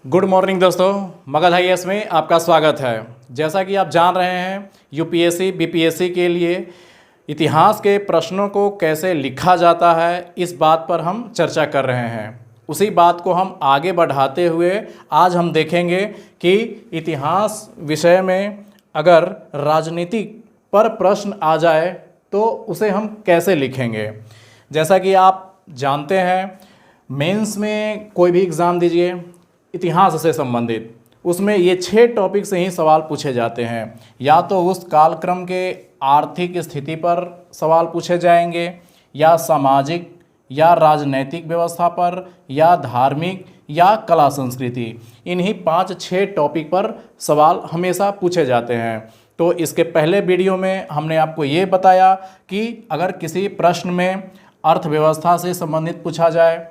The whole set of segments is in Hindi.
गुड मॉर्निंग दोस्तों, मगध IAS में आपका स्वागत है। जैसा कि आप जान रहे हैं, यूपीएससी बीपीएससी के लिए इतिहास के प्रश्नों को कैसे लिखा जाता है, इस बात पर हम चर्चा कर रहे हैं। उसी बात को हम आगे बढ़ाते हुए आज हम देखेंगे कि इतिहास विषय में अगर राजनीति पर प्रश्न आ जाए तो उसे हम कैसे लिखेंगे। जैसा कि आप जानते हैं, मेंस में कोई भी एग्ज़ाम दीजिए इतिहास से संबंधित, उसमें ये 6 टॉपिक से ही सवाल पूछे जाते हैं। या तो उस कालक्रम के आर्थिक स्थिति पर सवाल पूछे जाएंगे, या सामाजिक या राजनैतिक व्यवस्था पर, या धार्मिक या कला संस्कृति। इन्हीं 5-6 टॉपिक पर सवाल हमेशा पूछे जाते हैं। तो इसके पहले वीडियो में हमने आपको ये बताया कि अगर किसी प्रश्न में अर्थव्यवस्था से संबंधित पूछा जाए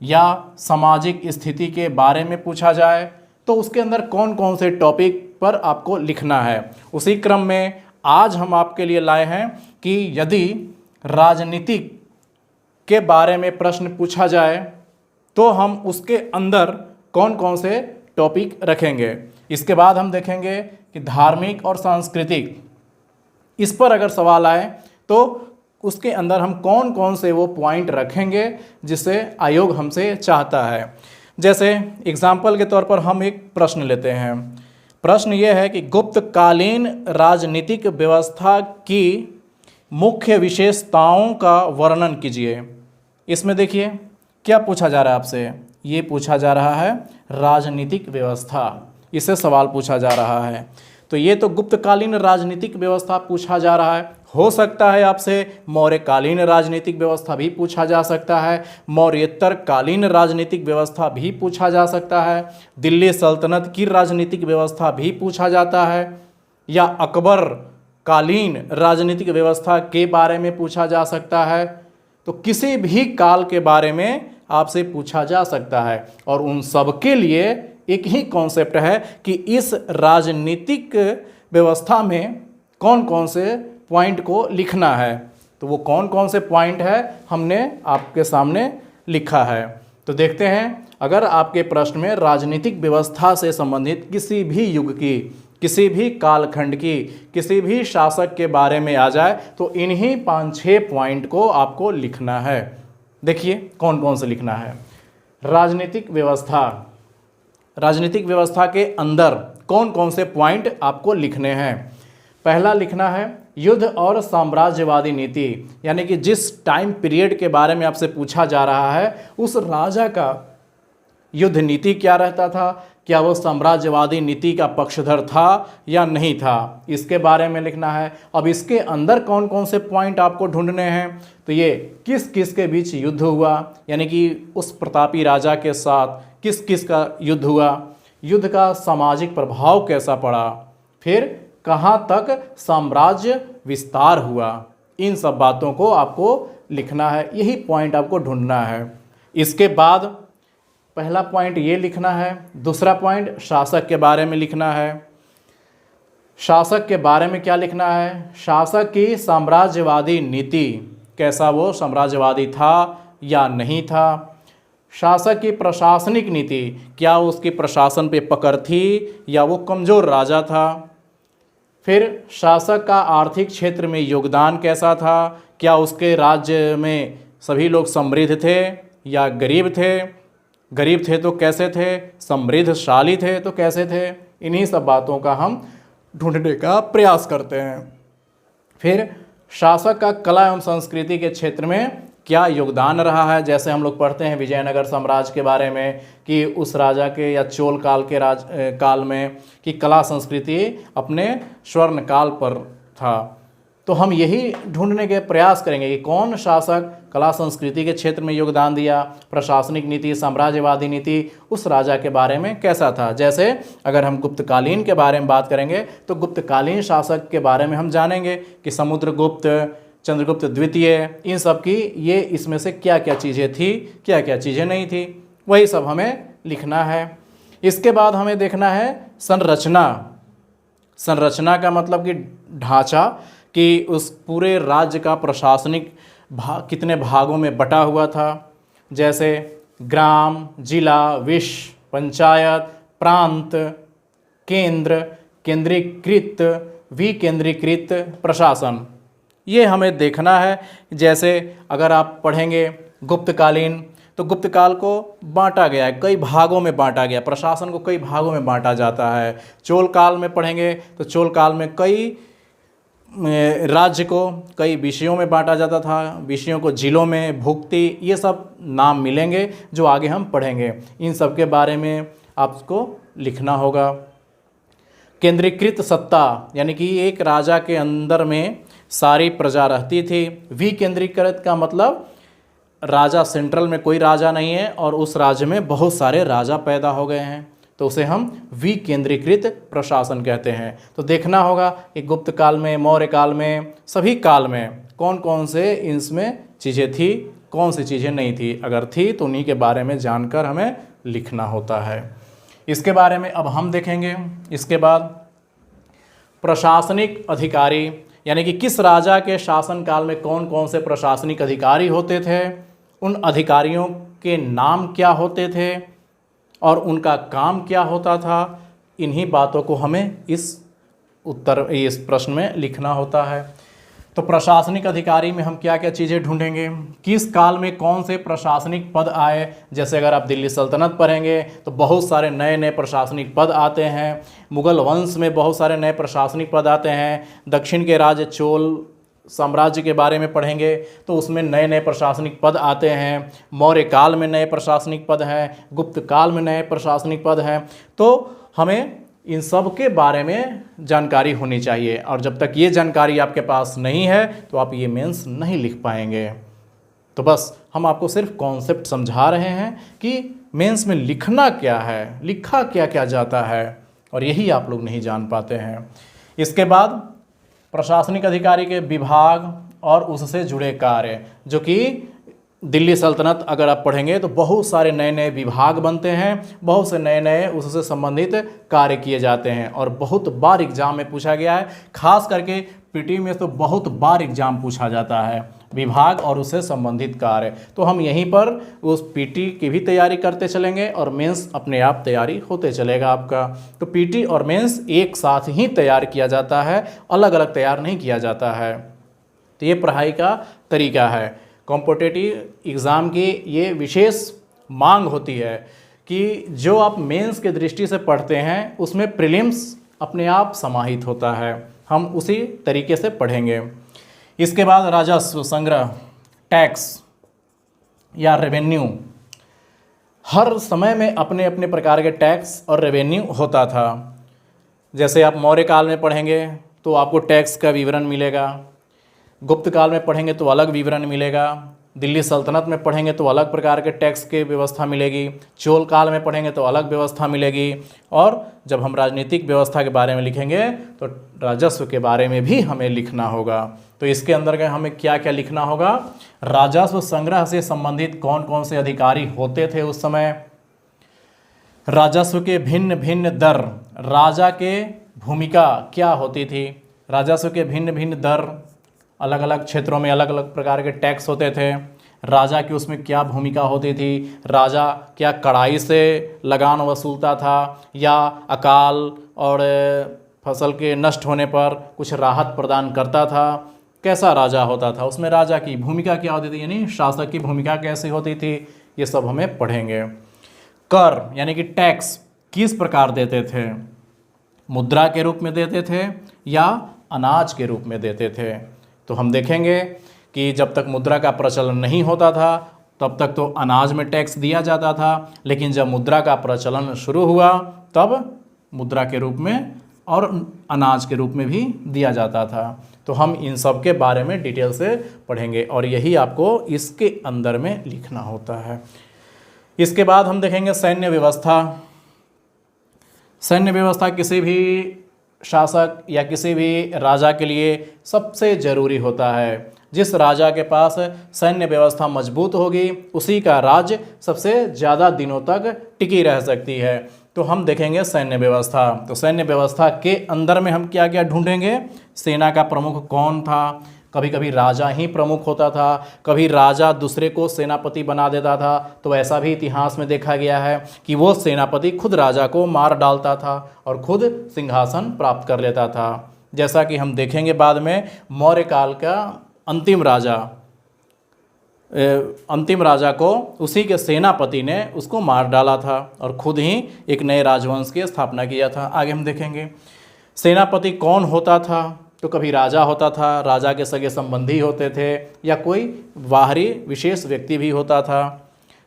या सामाजिक स्थिति के बारे में पूछा जाए तो उसके अंदर कौन कौन से टॉपिक पर आपको लिखना है। उसी क्रम में आज हम आपके लिए लाए हैं कि यदि राजनीतिक के बारे में प्रश्न पूछा जाए तो हम उसके अंदर कौन कौन से टॉपिक रखेंगे। इसके बाद हम देखेंगे कि धार्मिक और सांस्कृतिक, इस पर अगर सवाल आए तो उसके अंदर हम कौन कौन से वो पॉइंट रखेंगे जिससे आयोग हमसे चाहता है। जैसे एग्जाम्पल के तौर पर हम एक प्रश्न लेते हैं। प्रश्न ये है कि गुप्तकालीन राजनीतिक व्यवस्था की मुख्य विशेषताओं का वर्णन कीजिए। इसमें देखिए क्या पूछा जा रहा है आपसे, ये पूछा जा रहा है राजनीतिक व्यवस्था, इससे सवाल पूछा जा रहा है। तो ये तो गुप्तकालीन राजनीतिक व्यवस्था पूछा जा रहा है। हो सकता है आपसे मौर्यकालीन राजनीतिक व्यवस्था भी पूछा जा सकता है, मौर्योत्तर कालीन राजनीतिक व्यवस्था भी पूछा जा सकता है, दिल्ली सल्तनत की राजनीतिक व्यवस्था भी पूछा जाता है, या अकबर कालीन राजनीतिक व्यवस्था के बारे में पूछा जा सकता है। तो किसी भी काल के बारे में आपसे पूछा जा सकता है और उन सब के लिए एक ही कॉन्सेप्ट है कि इस राजनीतिक व्यवस्था में कौन कौन से पॉइंट को लिखना है। तो वो कौन कौन से पॉइंट है हमने आपके सामने लिखा है। तो देखते हैं, अगर आपके प्रश्न में राजनीतिक व्यवस्था से संबंधित किसी भी युग की, किसी भी कालखंड की, किसी भी शासक के बारे में आ जाए तो इन्हीं 5-6 पॉइंट को आपको लिखना है। देखिए कौन कौन से लिखना है। राजनीतिक व्यवस्था, राजनीतिक व्यवस्था के अंदर कौन कौन से पॉइंट आपको लिखने हैं। पहला लिखना है युद्ध और साम्राज्यवादी नीति, यानी कि जिस टाइम पीरियड के बारे में आपसे पूछा जा रहा है उस राजा का युद्ध नीति क्या रहता था, क्या वो साम्राज्यवादी नीति का पक्षधर था या नहीं था, इसके बारे में लिखना है। अब इसके अंदर कौन कौन से पॉइंट आपको ढूंढने हैं, तो ये किस किस के बीच युद्ध हुआ, यानी कि उस प्रतापी राजा के साथ किस किस का युद्ध हुआ, युद्ध का सामाजिक प्रभाव कैसा पड़ा, फिर कहाँ तक साम्राज्य विस्तार हुआ, इन सब बातों को आपको लिखना है। यही पॉइंट आपको ढूंढना है। इसके बाद पहला पॉइंट ये लिखना है। दूसरा पॉइंट शासक के बारे में लिखना है। शासक के बारे में क्या लिखना है, शासक की साम्राज्यवादी नीति, कैसा वो साम्राज्यवादी था या नहीं था। शासक की प्रशासनिक नीति, क्या उसकी प्रशासन पे पकड़ थी या वो कमज़ोर राजा था। फिर शासक का आर्थिक क्षेत्र में योगदान कैसा था, क्या उसके राज्य में सभी लोग समृद्ध थे या गरीब थे, गरीब थे तो कैसे थे, समृद्धशाली थे तो कैसे थे। इन्हीं सब बातों का हम ढूंढने का प्रयास करते हैं। फिर शासक का कला एवं संस्कृति के क्षेत्र में क्या योगदान रहा है। जैसे हम लोग पढ़ते हैं विजयनगर साम्राज्य के बारे में कि उस राजा के या चोल काल के काल में कि कला संस्कृति अपने स्वर्ण काल पर था। तो हम यही ढूंढने के प्रयास करेंगे कि कौन शासक कला संस्कृति के क्षेत्र में योगदान दिया, प्रशासनिक नीति, साम्राज्यवादी नीति उस राजा के बारे में कैसा था। जैसे अगर हम गुप्तकालीन के बारे में बात करेंगे तो गुप्तकालीन शासक के बारे में हम जानेंगे कि समुद्रगुप्त, चंद्रगुप्त द्वितीय, इन सब की ये इसमें से क्या क्या चीज़ें थी, क्या क्या चीज़ें नहीं थी, वही सब हमें लिखना है। इसके बाद हमें देखना है संरचना। संरचना का मतलब कि ढांचा, कि उस पूरे राज्य का प्रशासनिक कितने भागों में बटा हुआ था। जैसे ग्राम, जिला, विश्व, पंचायत, प्रांत, केंद्र, केंद्रीकृत, विकेंद्रीकृत प्रशासन। ये हमें देखना है। जैसे अगर आप पढ़ेंगे गुप्तकालीन, तो गुप्तकाल को बांटा गया है, कई भागों में बांटा गया, प्रशासन को कई भागों में बांटा जाता है। चोल काल में पढ़ेंगे तो चोल काल में कई राज्य को कई विषयों में बांटा जाता था, विषयों को जिलों में, भुक्ति, ये सब नाम मिलेंगे जो आगे हम पढ़ेंगे। इन सब के बारे में आपको लिखना होगा। केंद्रीकृत सत्ता यानी कि एक राजा के अंदर में सारी प्रजा रहती थी। विकेंद्रीकृत का मतलब राजा सेंट्रल में कोई राजा नहीं है और उस राज्य में बहुत सारे राजा पैदा हो गए हैं, तो उसे हम विकेंद्रीकृत प्रशासन कहते हैं। तो देखना होगा कि गुप्त काल में, मौर्य काल में, सभी काल में कौन कौन से इसमें चीज़ें थी, कौन सी चीज़ें नहीं थी। अगर थी तो उन्हीं के बारे में जानकर हमें लिखना होता है। इसके बारे में अब हम देखेंगे। इसके बाद प्रशासनिक अधिकारी यानी कि किस राजा के शासनकाल में कौन कौन से प्रशासनिक अधिकारी होते थे, उन अधिकारियों के नाम क्या होते थे और उनका काम क्या होता था। इन्हीं बातों को हमें इस प्रश्न में लिखना होता है। तो प्रशासनिक अधिकारी में हम क्या क्या चीज़ें ढूंढेंगे, किस काल में कौन से प्रशासनिक पद आए। जैसे अगर आप दिल्ली सल्तनत पढ़ेंगे तो बहुत सारे नए नए प्रशासनिक पद आते हैं। मुगल वंश में बहुत सारे नए प्रशासनिक पद आते हैं। दक्षिण के राज्य चोल साम्राज्य के बारे में पढ़ेंगे तो उसमें नए नए प्रशासनिक पद आते हैं। मौर्य काल में नए प्रशासनिक पद हैं, गुप्त काल में नए प्रशासनिक पद हैं। तो हमें इन सब के बारे में जानकारी होनी चाहिए, और जब तक ये जानकारी आपके पास नहीं है तो आप ये मेंस नहीं लिख पाएंगे। तो बस हम आपको सिर्फ कॉन्सेप्ट समझा रहे हैं कि मेंस में लिखना क्या है, लिखा क्या क्या जाता है, और यही आप लोग नहीं जान पाते हैं। इसके बाद प्रशासनिक अधिकारी के विभाग और उससे जुड़े कार्य, जो कि दिल्ली सल्तनत अगर आप पढ़ेंगे तो बहुत सारे नए नए विभाग बनते हैं, बहुत से नए नए उससे संबंधित कार्य किए जाते हैं, और बहुत बार एग्जाम में पूछा गया है। खास करके पीटी में तो बहुत बार एग्जाम पूछा जाता है, विभाग और उससे संबंधित कार्य। तो हम यहीं पर उस पीटी की भी तैयारी करते चलेंगे और मेंस अपने आप तैयारी होते चलेगा आपका। तो पीटी और मेंस एक साथ ही तैयार किया जाता है, अलग अलग तैयार नहीं किया जाता है। तो ये पढ़ाई का तरीका है। कॉम्पिटिटिव एग्ज़ाम की ये विशेष मांग होती है कि जो आप मेंस के दृष्टि से पढ़ते हैं उसमें प्रीलिम्स अपने आप समाहित होता है। हम उसी तरीके से पढ़ेंगे। इसके बाद राजस्व संग्रह, टैक्स या रेवेन्यू। हर समय में अपने अपने प्रकार के टैक्स और रेवेन्यू होता था। जैसे आप मौर्य काल में पढ़ेंगे तो आपको टैक्स का विवरण मिलेगा, गुप्त काल में पढ़ेंगे तो अलग विवरण मिलेगा, दिल्ली सल्तनत में पढ़ेंगे तो अलग प्रकार के टैक्स की व्यवस्था मिलेगी, चोल काल में पढ़ेंगे तो अलग व्यवस्था मिलेगी, और जब हम राजनीतिक व्यवस्था के बारे में लिखेंगे तो राजस्व के बारे में भी हमें लिखना होगा। तो इसके अंदर हमें क्या क्या लिखना होगा, राजस्व संग्रह से संबंधित कौन कौन से अधिकारी होते थे उस समय, राजस्व के भिन्न भिन्न दर, राजा के भूमिका क्या होती थी, राजस्व के भिन्न भिन्न दर, अलग अलग क्षेत्रों में अलग अलग प्रकार के टैक्स होते थे, राजा की उसमें क्या भूमिका होती थी, राजा क्या कड़ाई से लगान वसूलता था या अकाल और फसल के नष्ट होने पर कुछ राहत प्रदान करता था, कैसा राजा होता था, उसमें राजा की भूमिका क्या होती थी, यानी शासक की भूमिका कैसी होती थी, ये सब हमें पढ़ेंगे। कर यानी कि टैक्स किस प्रकार देते थे, मुद्रा के रूप में देते थे या अनाज के रूप में देते थे। तो हम देखेंगे कि जब तक मुद्रा का प्रचलन नहीं होता था तब तक तो अनाज में टैक्स दिया जाता था, लेकिन जब मुद्रा का प्रचलन शुरू हुआ तब मुद्रा के रूप में और अनाज के रूप में भी दिया जाता था। तो हम इन सब के बारे में डिटेल से पढ़ेंगे और यही आपको इसके अंदर में लिखना होता है। इसके बाद हम देखेंगे सैन्य व्यवस्था। सैन्य व्यवस्था किसी भी शासक या किसी भी राजा के लिए सबसे ज़रूरी होता है। जिस राजा के पास सैन्य व्यवस्था मजबूत होगी उसी का राज्य सबसे ज़्यादा दिनों तक टिकी रह सकती है। तो हम देखेंगे सैन्य व्यवस्था। तो सैन्य व्यवस्था के अंदर में हम क्या क्या ढूंढेंगे, सेना का प्रमुख कौन था, कभी कभी राजा ही प्रमुख होता था, कभी राजा दूसरे को सेनापति बना देता था। तो ऐसा भी इतिहास में देखा गया है कि वो सेनापति खुद राजा को मार डालता था और खुद सिंहासन प्राप्त कर लेता था। जैसा कि हम देखेंगे बाद में, मौर्य काल का अंतिम राजा को उसी के सेनापति ने उसको मार डाला था और खुद ही एक नए राजवंश की स्थापना किया था। आगे हम देखेंगे सेनापति कौन होता था। तो कभी राजा होता था, राजा के सगे संबंधी होते थे, या कोई बाहरी विशेष व्यक्ति भी होता था।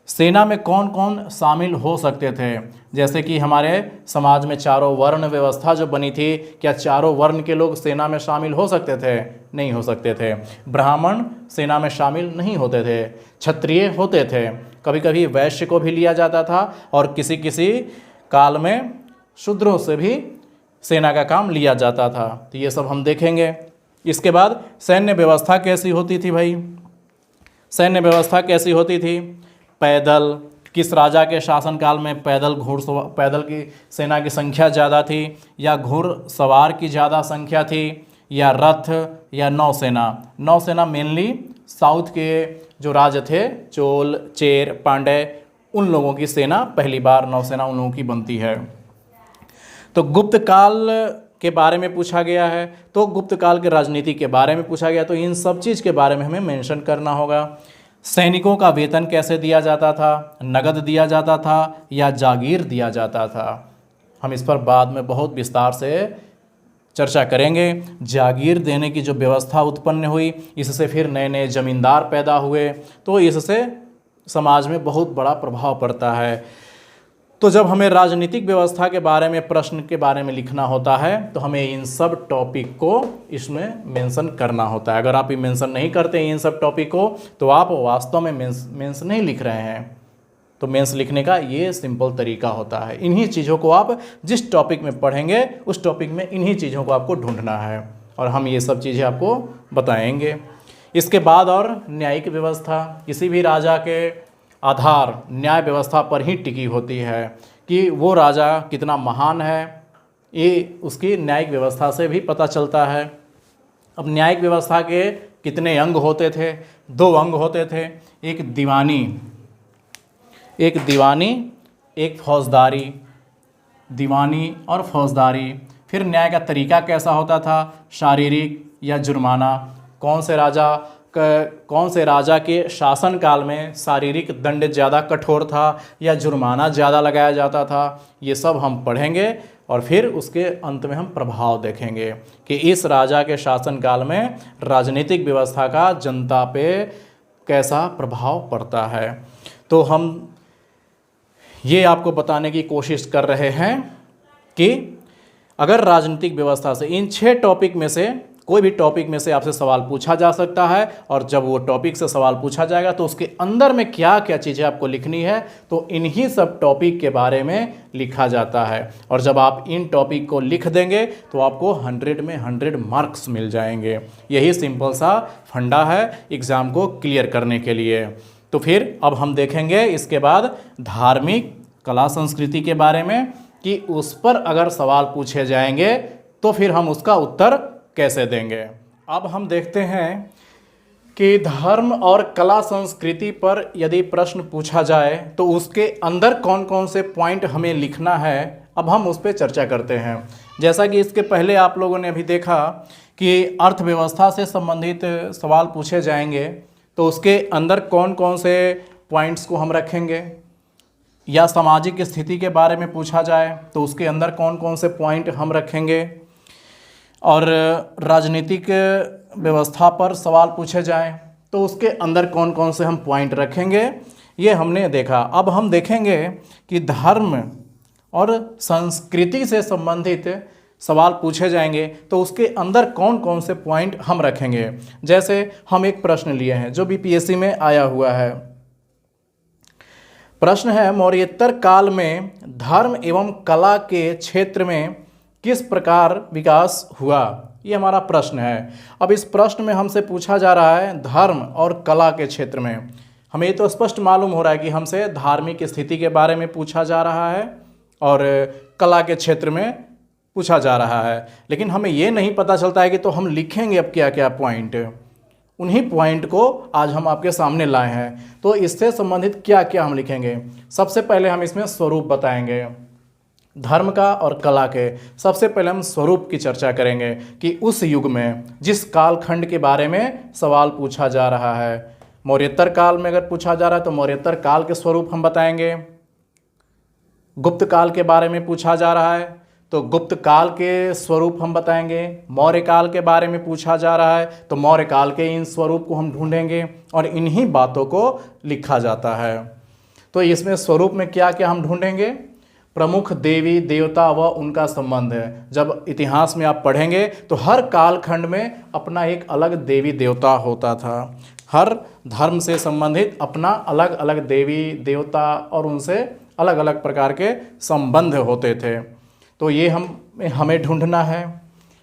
सेना में कौन कौन शामिल हो सकते थे, जैसे कि हमारे समाज में चारों वर्ण व्यवस्था जो बनी थी, क्या चारों वर्ण के लोग सेना में शामिल हो सकते थे? नहीं हो सकते थे। ब्राह्मण सेना में शामिल नहीं होते थे, क्षत्रिय होते थे, कभी कभी वैश्य को भी लिया जाता था और किसी किसी काल में शूद्रों से भी सेना का काम लिया जाता था। तो ये सब हम देखेंगे। इसके बाद सैन्य व्यवस्था कैसी होती थी भाई? सैन्य व्यवस्था कैसी होती थी? पैदल, किस राजा के शासनकाल में पैदल की सेना की संख्या ज़्यादा थी, या घुड़सवार की ज़्यादा संख्या थी, या रथ, या नौसेना? नौसेना मेनली साउथ के जो राज थे, चोल, चेर, पांड्य, उन लोगों की सेना, पहली बार नौसेना उन लोगों की बनती है। तो गुप्त काल के बारे में पूछा गया है, तो गुप्त काल के राजनीति के बारे में पूछा गया, तो इन सब चीज़ के बारे में हमें मेंशन करना होगा। सैनिकों का वेतन कैसे दिया जाता था? नगद दिया जाता था या जागीर दिया जाता था? हम इस पर बाद में बहुत विस्तार से चर्चा करेंगे। जागीर देने की जो व्यवस्था उत्पन्न हुई, इससे फिर नए नए जमींदार पैदा हुए, तो इससे समाज में बहुत बड़ा प्रभाव पड़ता है। तो जब हमें राजनीतिक व्यवस्था के बारे में, प्रश्न के बारे में लिखना होता है, तो हमें इन सब टॉपिक को इसमें मेंशन करना होता है। अगर आप ये मेंशन नहीं करते इन सब टॉपिक को, तो आप वास्तव में मेंस नहीं लिख रहे हैं। तो मेंस लिखने का ये सिंपल तरीका होता है। इन्हीं चीज़ों को आप जिस टॉपिक में पढ़ेंगे, उस टॉपिक में इन्हीं चीज़ों को आपको ढूंढना है, और हम ये सब चीज़ें आपको बताएंगे। इसके बाद और न्यायिक व्यवस्था, किसी भी राजा के आधार न्याय व्यवस्था पर ही टिकी होती है कि वो राजा कितना महान है, ये उसकी न्यायिक व्यवस्था से भी पता चलता है। अब न्यायिक व्यवस्था के कितने अंग होते थे? 2 अंग होते थे, एक दीवानी, एक फौजदारी। दीवानी और फौजदारी। फिर न्याय का तरीका कैसा होता था? शारीरिक या जुर्माना? कौन से राजा के शासनकाल में शारीरिक दंड ज़्यादा कठोर था या जुर्माना ज़्यादा लगाया जाता था? ये सब हम पढ़ेंगे और फिर उसके अंत में हम प्रभाव देखेंगे कि इस राजा के शासनकाल में राजनीतिक व्यवस्था का जनता पे कैसा प्रभाव पड़ता है। तो हम ये आपको बताने की कोशिश कर रहे हैं कि अगर राजनीतिक व्यवस्था से इन 6 टॉपिक में से कोई भी टॉपिक में से आपसे सवाल पूछा जा सकता है, और जब वो टॉपिक से सवाल पूछा जाएगा तो उसके अंदर में क्या क्या चीज़ें आपको लिखनी है, तो इन्हीं सब टॉपिक के बारे में लिखा जाता है। और जब आप इन टॉपिक को लिख देंगे तो आपको 100 में 100 मार्क्स मिल जाएंगे। यही सिंपल सा फंडा है एग्ज़ाम को क्लियर करने के लिए। तो फिर अब हम देखेंगे इसके बाद धार्मिक, कला, संस्कृति के बारे में, कि उस पर अगर सवाल पूछे जाएंगे तो फिर हम उसका उत्तर कैसे देंगे। अब हम देखते हैं कि धर्म और कला संस्कृति पर यदि प्रश्न पूछा जाए तो उसके अंदर कौन कौन से पॉइंट हमें लिखना है, अब हम उस पर चर्चा करते हैं। जैसा कि इसके पहले आप लोगों ने अभी देखा कि अर्थव्यवस्था से संबंधित सवाल पूछे जाएंगे, तो उसके अंदर कौन कौन से पॉइंट्स को हम रखेंगे, या सामाजिक स्थिति के बारे में पूछा जाए तो उसके अंदर कौन कौन से पॉइंट हम रखेंगे, और राजनीतिक व्यवस्था पर सवाल पूछे जाएं तो उसके अंदर कौन कौन से हम पॉइंट रखेंगे, ये हमने देखा। अब हम देखेंगे कि धर्म और संस्कृति से संबंधित सवाल पूछे जाएंगे तो उसके अंदर कौन कौन से पॉइंट हम रखेंगे। जैसे हम एक प्रश्न लिए हैं जो बीपीएससी में आया हुआ है। प्रश्न है, मौर्योत्तर काल में धर्म एवं कला के क्षेत्र में किस प्रकार विकास हुआ? ये हमारा प्रश्न है। अब इस प्रश्न में हमसे पूछा जा रहा है धर्म और कला के क्षेत्र में। हमें तो स्पष्ट मालूम हो रहा है कि हमसे धार्मिक स्थिति के बारे में पूछा जा रहा है और कला के क्षेत्र में पूछा जा रहा है, लेकिन हमें ये नहीं पता चलता है कि तो हम लिखेंगे अब क्या क्या पॉइंट। उन्हीं पॉइंट को आज हम आपके सामने लाए हैं। तो इससे संबंधित क्या क्या हम लिखेंगे, सबसे पहले हम इसमें स्वरूप बताएंगे धर्म का और कला के। सबसे पहले हम स्वरूप की चर्चा करेंगे कि उस युग में जिस कालखंड के बारे में सवाल पूछा जा रहा है, मौर्योत्तर काल में अगर पूछा जा रहा है तो मौर्योत्तर काल के स्वरूप हम बताएंगे। गुप्त काल के बारे में पूछा जा रहा है तो गुप्त काल के स्वरूप हम बताएंगे। मौर्य काल के बारे में पूछा जा रहा है तो मौर्य काल के इन स्वरूप को हम ढूंढेंगे और इन्हीं बातों को लिखा जाता है। तो इसमें स्वरूप में क्या क्या हम ढूंढेंगे, प्रमुख देवी देवता व उनका संबंध है। जब इतिहास में आप पढ़ेंगे तो हर कालखंड में अपना एक अलग देवी देवता होता था, हर धर्म से संबंधित अपना अलग अलग देवी देवता और उनसे अलग अलग प्रकार के संबंध होते थे। तो ये हमें ढूंढना है।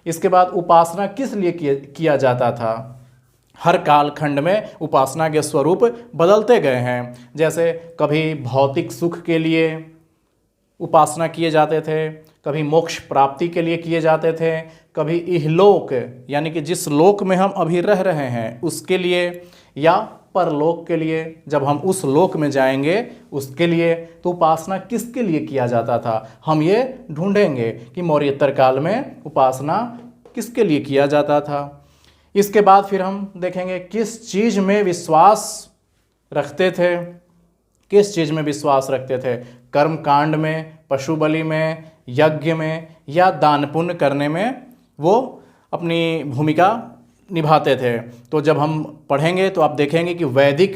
इसके बाद उपासना किस लिए किया जाता था, हर कालखंड में उपासना के स्वरूप बदलते गए हैं। जैसे कभी भौतिक सुख के लिए उपासना किए जाते थे, कभी मोक्ष प्राप्ति के लिए किए जाते थे, कभी इहलोक यानी कि जिस लोक में हम अभी रह रहे हैं उसके लिए, या परलोक के लिए जब हम उस लोक में जाएंगे उसके लिए। तो उपासना किसके लिए किया जाता था, हम ये ढूंढेंगे कि मौर्योत्तर काल में उपासना किसके लिए किया जाता था। इसके बाद फिर हम देखेंगे किस चीज़ में विश्वास रखते थे, किस चीज़ में विश्वास रखते थे, कर्म कांड में, पशु बलि में, यज्ञ में या दान पुण्य करने में वो अपनी भूमिका निभाते थे। तो जब हम पढ़ेंगे तो आप देखेंगे कि वैदिक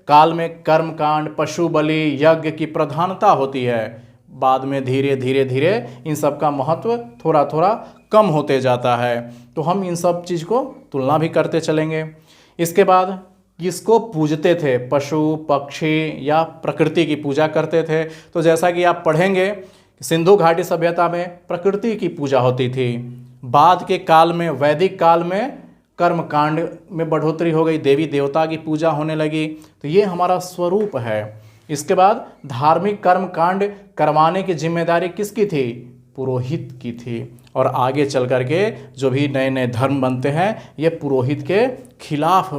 काल में कर्म कांड, पशु बलि, यज्ञ की प्रधानता होती है। बाद में धीरे धीरे इन सब का महत्व थोड़ा थोड़ा कम होते जाता है। तो हम इन सब चीज़ को तुलना भी करते चलेंगे। इसके बाद किसको पूजते थे, पशु पक्षी या प्रकृति की पूजा करते थे। तो जैसा कि आप पढ़ेंगे सिंधु घाटी सभ्यता में प्रकृति की पूजा होती थी। बाद के काल में वैदिक काल में कर्म कांड में बढ़ोतरी हो गई, देवी देवता की पूजा होने लगी। तो ये हमारा स्वरूप है। इसके बाद धार्मिक कर्म कांड करवाने की जिम्मेदारी किसकी थी, पुरोहित की थी। और आगे चल करके जो भी नए नए धर्म बनते हैं ये पुरोहित के खिलाफ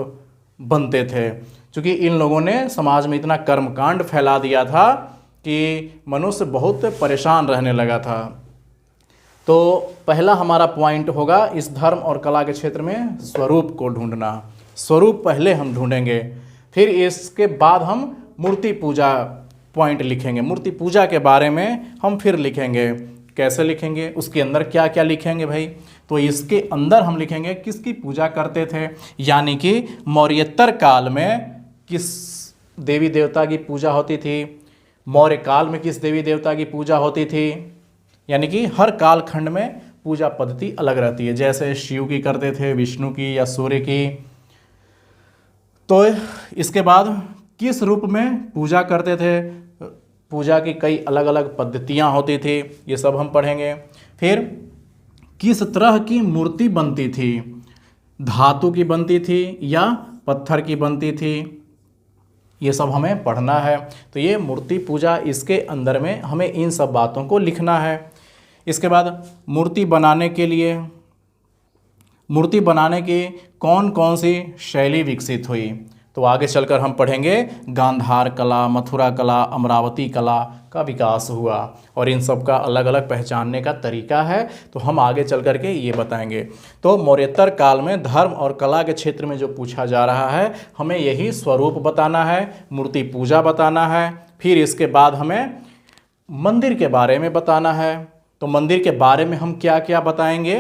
बनते थे, क्योंकि इन लोगों ने समाज में इतना कर्म कांड फैला दिया था कि मनुष्य बहुत परेशान रहने लगा था। तो पहला हमारा पॉइंट होगा इस धर्म और कला के क्षेत्र में स्वरूप को ढूंढना। स्वरूप पहले हम ढूंढेंगे, फिर इसके बाद हम मूर्ति पूजा पॉइंट लिखेंगे। मूर्ति पूजा के बारे में हम फिर लिखेंगे। कैसे लिखेंगे, उसके अंदर क्या क्या लिखेंगे भाई, तो इसके अंदर हम लिखेंगे किसकी पूजा करते थे, यानी कि मौर्योत्तर काल में किस देवी देवता की पूजा होती थी, मौर्य काल में किस देवी देवता की पूजा होती थी। यानी कि हर कालखंड में पूजा पद्धति अलग रहती है। जैसे शिव की करते थे, विष्णु की या सूर्य की। तो इसके बाद किस रूप में पूजा करते थे, पूजा की कई अलग अलग पद्धतियाँ होती थी, ये सब हम पढ़ेंगे। फिर किस तरह की मूर्ति बनती थी, धातु की बनती थी या पत्थर की बनती थी, ये सब हमें पढ़ना है। तो ये मूर्ति पूजा, इसके अंदर में हमें इन सब बातों को लिखना है। इसके बाद मूर्ति बनाने की कौन कौन सी शैली विकसित हुई, तो आगे चलकर हम पढ़ेंगे गांधार कला, मथुरा कला, अमरावती कला का विकास हुआ और इन सब का अलग अलग पहचानने का तरीका है। तो हम आगे चल कर के ये बताएंगे। तो मौर्योत्तर काल में धर्म और कला के क्षेत्र में जो पूछा जा रहा है हमें यही स्वरूप बताना है, मूर्ति पूजा बताना है। फिर इसके बाद हमें मंदिर के बारे में बताना है। तो मंदिर के बारे में हम क्या क्या बताएंगे,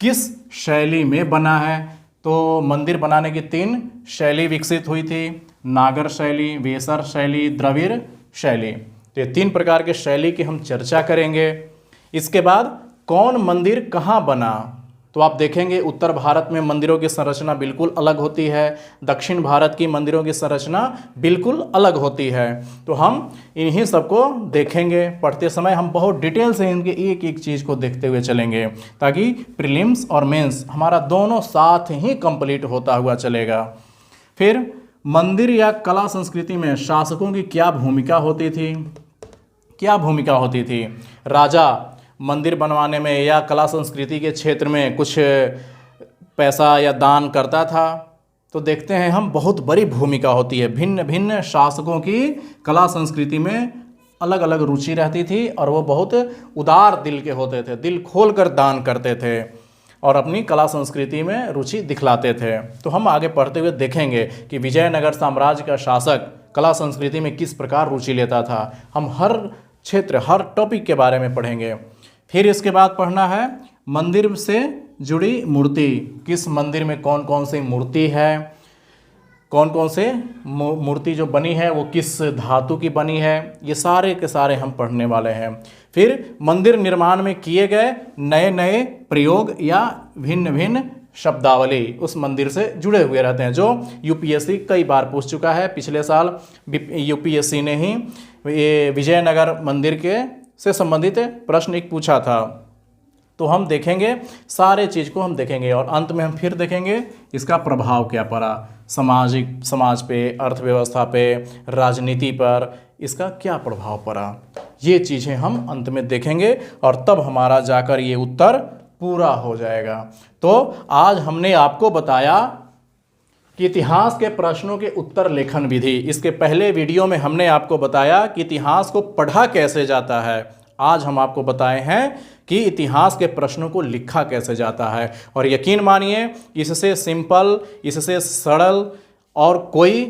किस शैली में बना है। तो मंदिर बनाने की 3 शैली विकसित हुई थी, नागर शैली, वेसर शैली, द्रविड़ शैली। तो ये 3 प्रकार के शैली की हम चर्चा करेंगे। इसके बाद कौन मंदिर कहाँ बना, तो आप देखेंगे उत्तर भारत में मंदिरों की संरचना बिल्कुल अलग होती है, दक्षिण भारत की मंदिरों की संरचना बिल्कुल अलग होती है। तो हम इन्हीं सबको देखेंगे। पढ़ते समय हम बहुत डिटेल से इनके एक एक चीज़ को देखते हुए चलेंगे, ताकि प्रीलिम्स और मेंस हमारा दोनों साथ ही कंप्लीट होता हुआ चलेगा। फिर मंदिर या कला संस्कृति में शासकों की क्या भूमिका होती थी, क्या भूमिका होती थी। राजा मंदिर बनवाने में या कला संस्कृति के क्षेत्र में कुछ पैसा या दान करता था, तो देखते हैं हम बहुत बड़ी भूमिका होती है। भिन्न भिन्न शासकों की कला संस्कृति में अलग अलग रुचि रहती थी और वो बहुत उदार दिल के होते थे, दिल खोलकर दान करते थे और अपनी कला संस्कृति में रुचि दिखलाते थे। तो हम आगे पढ़ते हुए देखेंगे कि विजयनगर साम्राज्य का शासक कला संस्कृति में किस प्रकार रुचि लेता था। हम हर क्षेत्र, हर टॉपिक के बारे में पढ़ेंगे। फिर इसके बाद पढ़ना है मंदिर से जुड़ी मूर्ति। किस मंदिर में कौन कौन सी मूर्ति है, कौन कौन से मूर्ति जो बनी है वो किस धातु की बनी है, ये सारे के सारे हम पढ़ने वाले हैं। फिर मंदिर निर्माण में किए गए नए नए प्रयोग या भिन्न भिन्न शब्दावली उस मंदिर से जुड़े हुए रहते हैं, जो यूपीएससी कई बार पूछ चुका है। पिछले साल यूपीएससी ने ही विजयनगर मंदिर के से संबंधित प्रश्न एक पूछा था। तो हम देखेंगे, सारे चीज़ को हम देखेंगे और अंत में हम फिर देखेंगे इसका प्रभाव क्या पड़ा समाज पे, अर्थव्यवस्था पे, राजनीति पर इसका क्या प्रभाव पड़ा। ये चीज़ें हम अंत में देखेंगे और तब हमारा जाकर ये उत्तर पूरा हो जाएगा। तो आज हमने आपको बताया कि इतिहास के प्रश्नों के उत्तर लेखन विधि। इसके पहले वीडियो में हमने आपको बताया कि इतिहास को पढ़ा कैसे जाता है। आज हम आपको बताए हैं कि इतिहास के प्रश्नों को लिखा कैसे जाता है। और यकीन मानिए इससे सिंपल, इससे सरल और कोई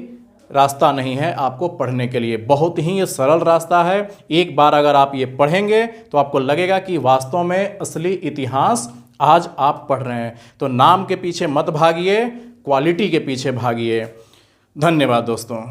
रास्ता नहीं है आपको पढ़ने के लिए। बहुत ही ये सरल रास्ता है। एक बार अगर आप ये पढ़ेंगे तो आपको लगेगा कि वास्तव में असली इतिहास आज आप पढ़ रहे हैं। तो नाम के पीछे मत भागिए, क्वालिटी के पीछे भागिए। धन्यवाद दोस्तों।